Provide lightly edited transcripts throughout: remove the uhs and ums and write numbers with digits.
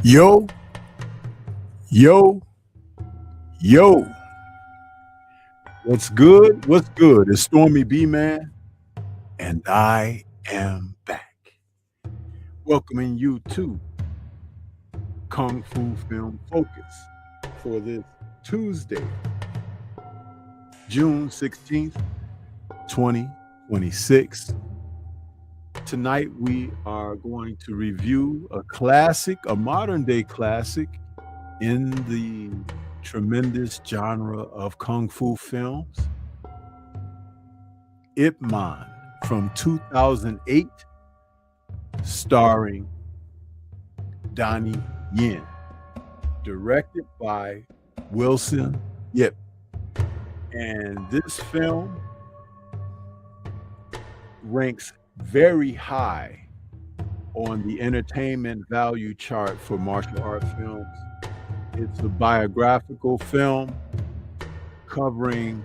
Yo, yo, yo. What's good? What's good? It's Stormy B Man, and I am back. Welcoming you to Kung Fu Film Focus for this Tuesday, June 16th, 2026. Tonight we are going to review a classic, a modern day classic in the tremendous genre of Kung Fu films, Ip Man from 2008, starring Donnie Yen, directed by Wilson Yip. And this film ranks very high on the entertainment value chart for martial art films. It's a biographical film covering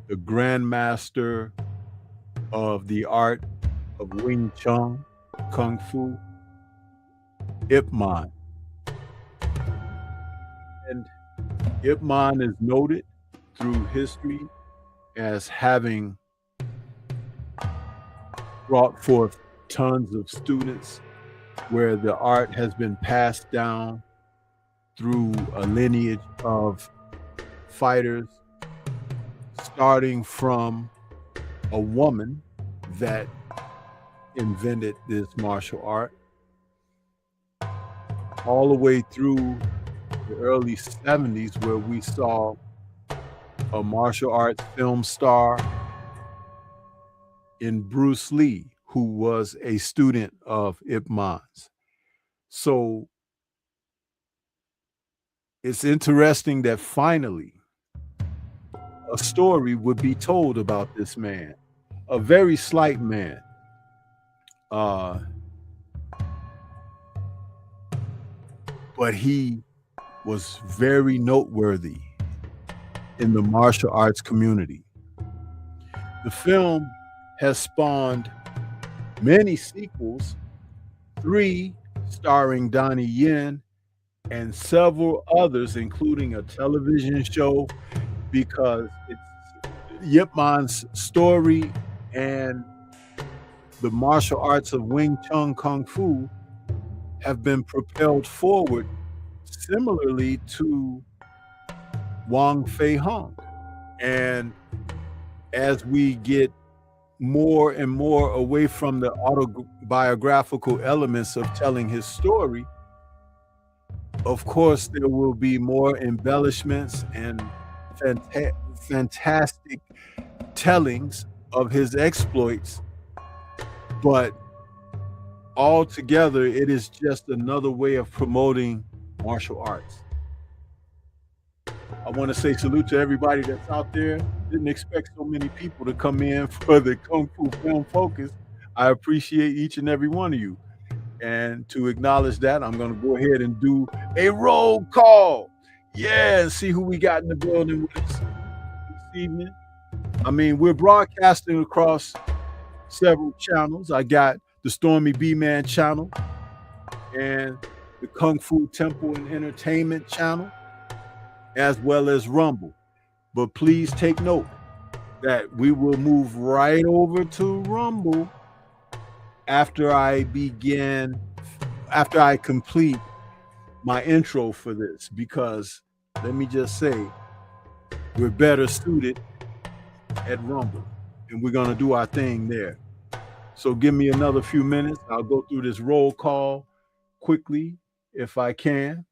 the grandmaster of the art of Wing Chun, Kung Fu, Ip Man. And Ip Man is noted through history as having brought forth tons of students, where the art has been passed down through a lineage of fighters, starting from a woman that invented this martial art, all the way through the early 70s, where we saw a martial arts film star in Bruce Lee, who was a student of Ip Man's. So it's interesting that finally a story would be told about this man, a very slight man. But he was very noteworthy in the martial arts community. The film has spawned many sequels, 3 starring Donnie Yen and several others, including a television show, because it's Yip Man's story and the martial arts of Wing Chun Kung Fu have been propelled forward similarly to Wong Fei Hung. And as we get more and more away from the autobiographical elements of telling his story, of course, there will be more embellishments and fantastic tellings of his exploits. But altogether, it is just another way of promoting martial arts. I want to say salute to everybody that's out there. Didn't expect so many people to come in for the Kung Fu Film Focus. I appreciate each and every one of you. And to acknowledge that, I'm going to go ahead and do a roll call. Yeah, and see who we got in the building with us this evening. I mean, we're broadcasting across several channels. I got the Stormy B Man channel, and the Kung Fu Temple and Entertainment channel, as well as Rumble. But please take note that we will move right over to Rumble after I complete my intro for this, because let me just say, we're better suited at Rumble, and we're going to do our thing there. So give me another few minutes. I'll go through this roll call quickly if I can.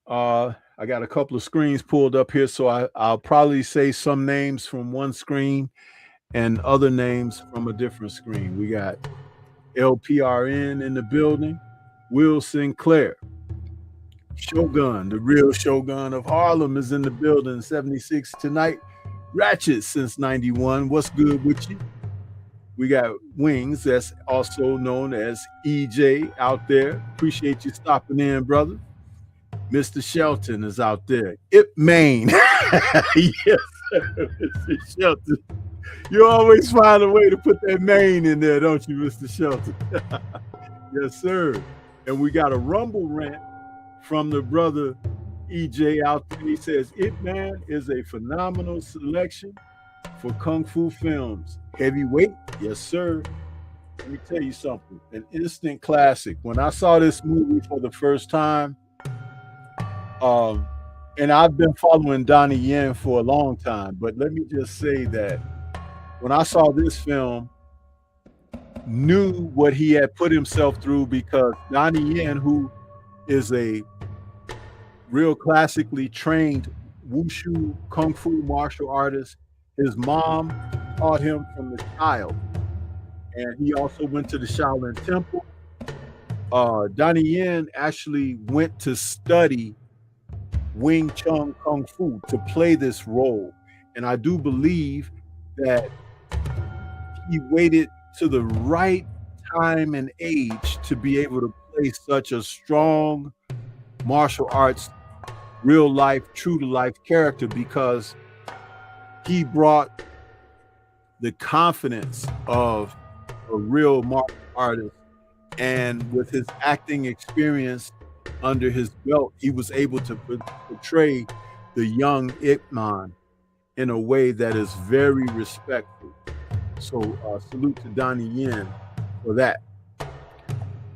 I got a couple of screens pulled up here, so I'll probably say some names from one screen and other names from a different screen. We got LPRN in the building, Will Sinclair, Shogun, the real Shogun of Harlem, is in the building, 76 tonight. Ratchet since 91. What's good with you? We got Wings, that's also known as EJ, out there. Appreciate you stopping in, brother. Mr. Shelton is out there. Ip Main. Yes, sir, Mr. Shelton. You always find a way to put that Main in there, don't you, Mr. Shelton? Yes, sir. And we got a Rumble rant from the brother EJ out there. He says, Ip Man is a phenomenal selection for Kung Fu films. Heavyweight? Yes, sir. Let me tell you something. An instant classic. When I saw this movie for the first time, and I've been following Donnie Yen for a long time, but let me just say that when I saw this film, knew what he had put himself through, because Donnie Yen, who is a real classically trained wushu kung fu martial artist, his mom taught him from the child, and he also went to the Shaolin Temple. Donnie Yen actually went to study Wing Chun Kung Fu to play this role, and I do believe that he waited to the right time and age to be able to play such a strong martial arts, real life, true to life character, because he brought the confidence of a real martial artist, and with his acting experience under his belt, he was able to portray the young Ip Man in a way that is very respectful. So salute to Donnie Yen for that.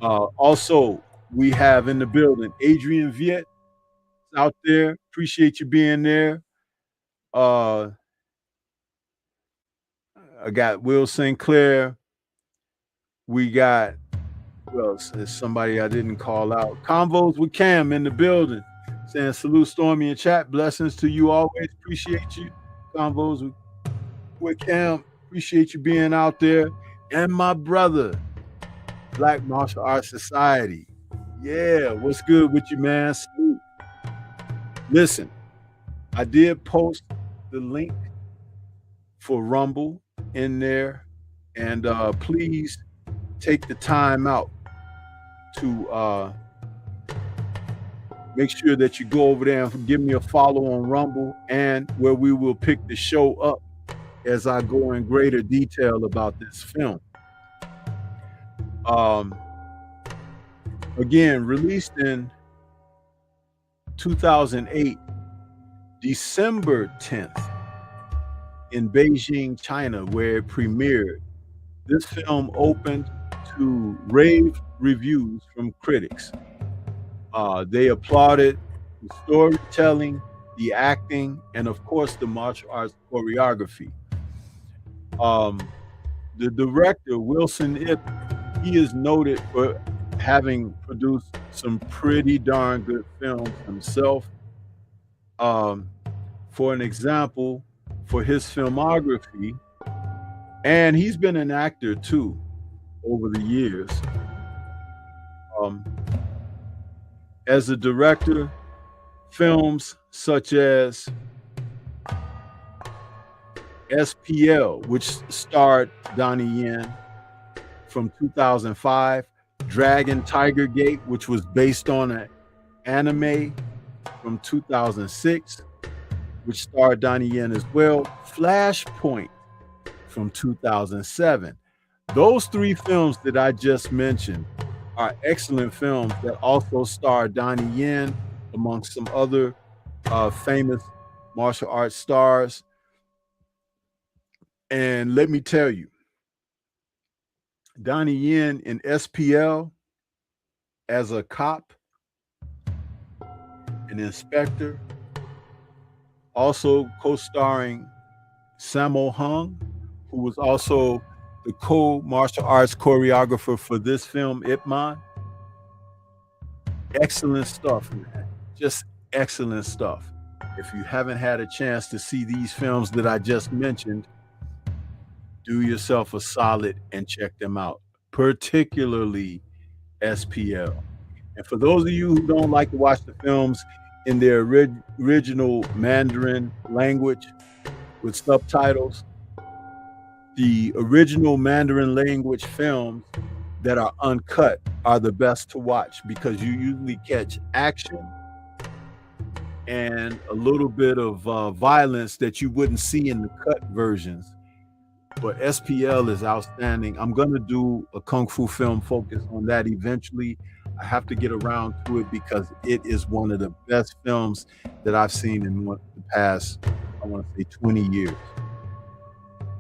Also, we have in the building Adrian Viet out there. Appreciate you being there. I got Will Sinclair. We got, who else? There's somebody I didn't call out. Convos with Cam in the building, saying salute Stormy in chat. Blessings to you always. Appreciate you. Convos with Cam. Appreciate you being out there. And my brother, Black Martial Arts Society. Yeah, what's good with you, man? Salute. Listen, I did post the link for Rumble in there, and please take the time out to make sure that you go over there and give me a follow on Rumble, and where we will pick the show up as I go in greater detail about this film. Again, released in 2008, December 10th, in Beijing, China, where it premiered. This film opened to rave reviews from critics. They applauded the storytelling, the acting, and of course the martial arts choreography. The director, Wilson Ip, he is noted for having produced some pretty darn good films himself. For an example, for his filmography, and he's been an actor too over the years. As a director, films such as SPL, which starred Donnie Yen, from 2005, Dragon Tiger Gate, which was based on an anime from 2006, which starred Donnie Yen as well, Flashpoint from 2007. Those three films that I just mentioned are excellent films that also star Donnie Yen, amongst some other famous martial arts stars. And let me tell you, Donnie Yen in SPL as a cop, an inspector, also co-starring Sammo Hung, who was also the co-martial arts choreographer for this film, Ip Man. Excellent stuff, man. Just excellent stuff. If you haven't had a chance to see these films that I just mentioned, do yourself a solid and check them out, particularly SPL. And for those of you who don't like to watch the films in their original Mandarin language with subtitles, the original Mandarin language films that are uncut are the best to watch because you usually catch action and a little bit of violence that you wouldn't see in the cut versions. But SPL is outstanding. I'm going to do a Kung Fu film focus on that eventually. I have to get around to it because it is one of the best films that I've seen in the past, I want to say 20 years.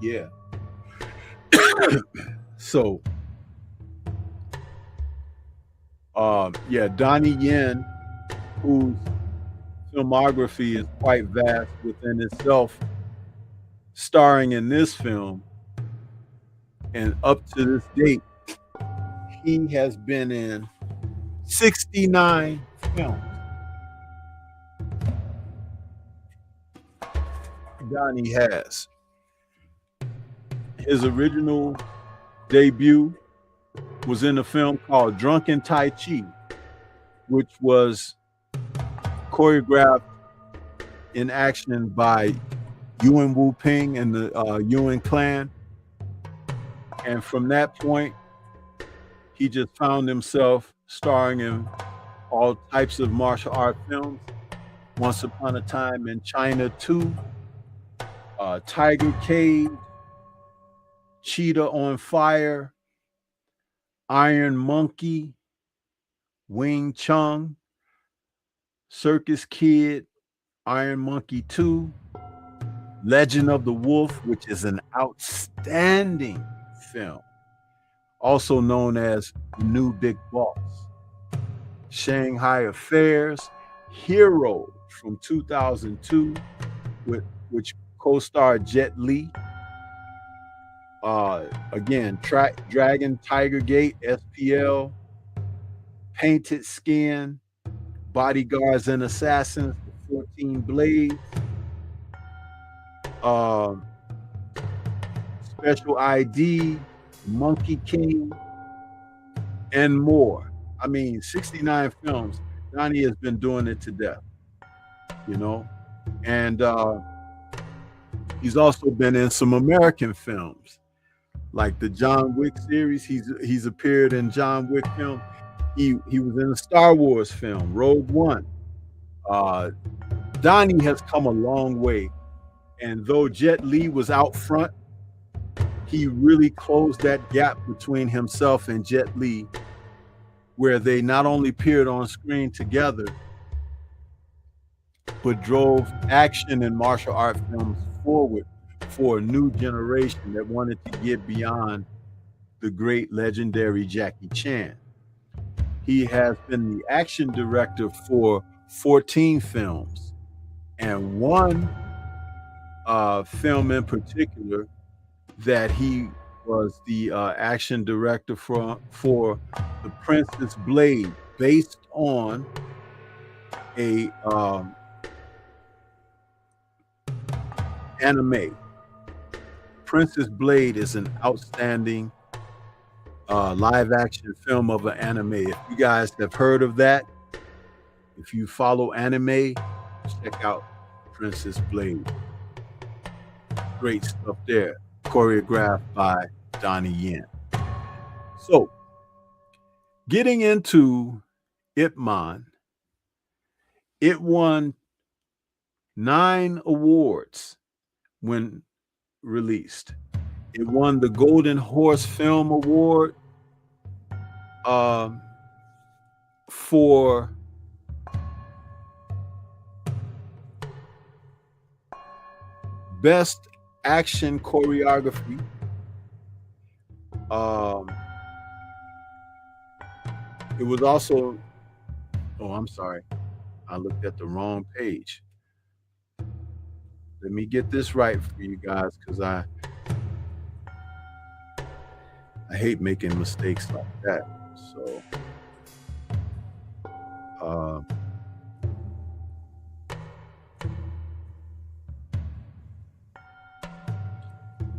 Yeah. So, yeah, Donnie Yen, whose filmography is quite vast within itself, starring in this film, and up to this date, he has been in 69 films. Donnie has. His original debut was in a film called Drunken Tai Chi, which was choreographed in action by Yuan Wu Ping and the Yuan clan. And from that point, he just found himself starring in all types of martial art films. Once Upon a Time in China 2, Tiger Cage, Cheetah on Fire, Iron Monkey, Wing Chun, Circus Kid, Iron Monkey 2, Legend of the Wolf, which is an outstanding film, also known as The New Big Boss, Shanghai Affairs, Hero from 2002, which co-starred Jet Li. Again, Dragon, Tiger Gate, SPL, Painted Skin, Bodyguards and Assassins, 14 Blades, Special ID, Monkey King, and more. I mean, 69 films. Donnie has been doing it to death, you know? And he's also been in some American films, like the John Wick series. He's appeared in John Wick film. He was in a Star Wars film, Rogue One. Donnie has come a long way. And though Jet Li was out front, he really closed that gap between himself and Jet Li, where they not only appeared on screen together, but drove action and martial art films forward for a new generation that wanted to get beyond the great legendary Jackie Chan. He has been the action director for 14 films, and one film in particular that he was the action director for The Princess Blade, based on a anime. Princess Blade is an outstanding live action film of an anime. If you guys have heard of that, if you follow anime, check out Princess Blade. Great stuff there, choreographed by Donnie Yen. So, getting into Ip Man, it won 9 awards when released. It won the Golden Horse Film Award, for best action choreography, it was also, oh, I'm sorry, I looked at the wrong page. Let me get this right for you guys, because I hate making mistakes like that. So,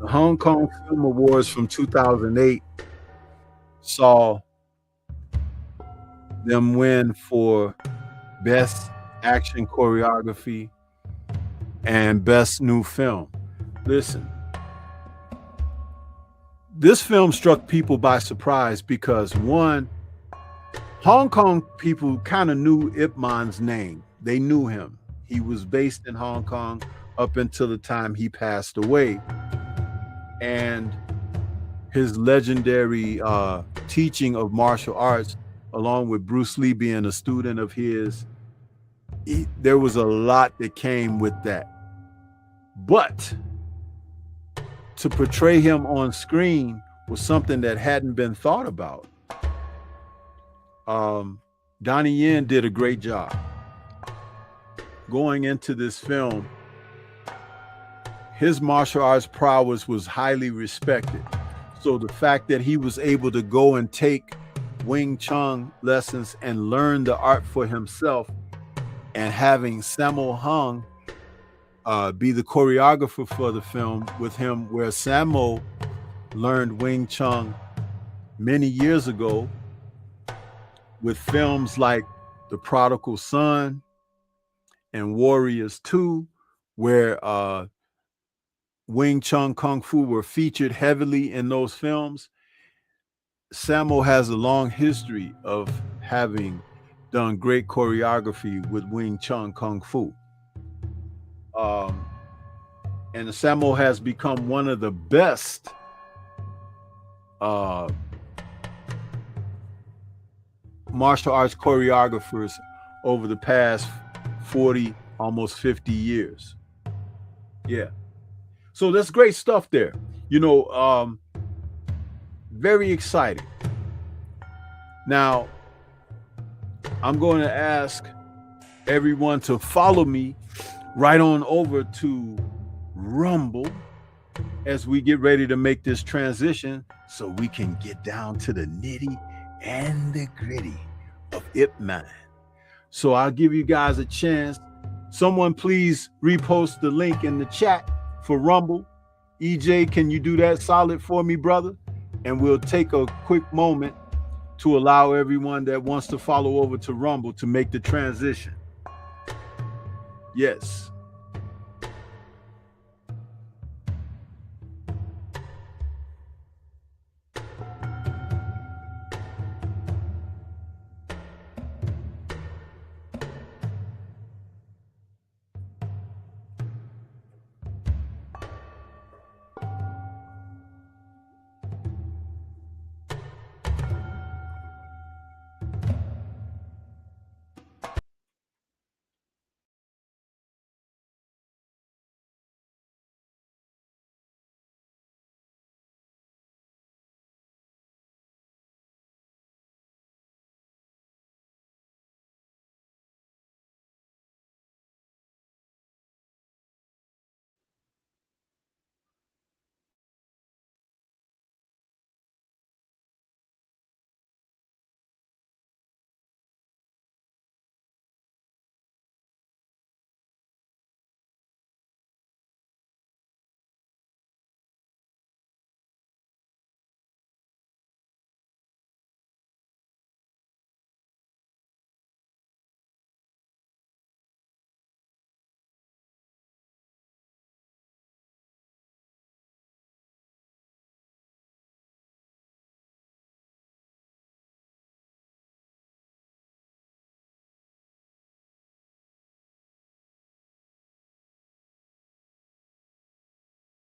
the Hong Kong Film Awards from 2008 saw them win for best action choreography and best new film. Listen, this film struck people by surprise because, one, Hong Kong people kind of knew Ip Man's name. They knew him. He was based in Hong Kong up until the time he passed away. And his legendary teaching of martial arts, along with Bruce Lee being a student of his, there was a lot that came with that. But to portray him on screen was something that hadn't been thought about. Donnie Yen did a great job. Going into this film, his martial arts prowess was highly respected. So the fact that he was able to go and take Wing Chun lessons and learn the art for himself, and having Sammo Hung be the choreographer for the film with him, where Sammo learned Wing Chun many years ago with films like The Prodigal Son and Warriors 2, where Wing Chun Kung Fu were featured heavily in those films. Sammo has a long history of having done great choreography with Wing Chun Kung Fu. And Sammo has become one of the best martial arts choreographers over the past 40, almost 50 years. Yeah. So that's great stuff there. You know, very exciting. Now, I'm going to ask everyone to follow me right on over to Rumble as we get ready to make this transition so we can get down to the nitty and the gritty of Ip Man. So I'll give you guys a chance. Someone please repost the link in the chat for Rumble. EJ, can you do that solid for me, brother? And we'll take a quick moment to allow everyone that wants to follow over to Rumble to make the transition. Yes.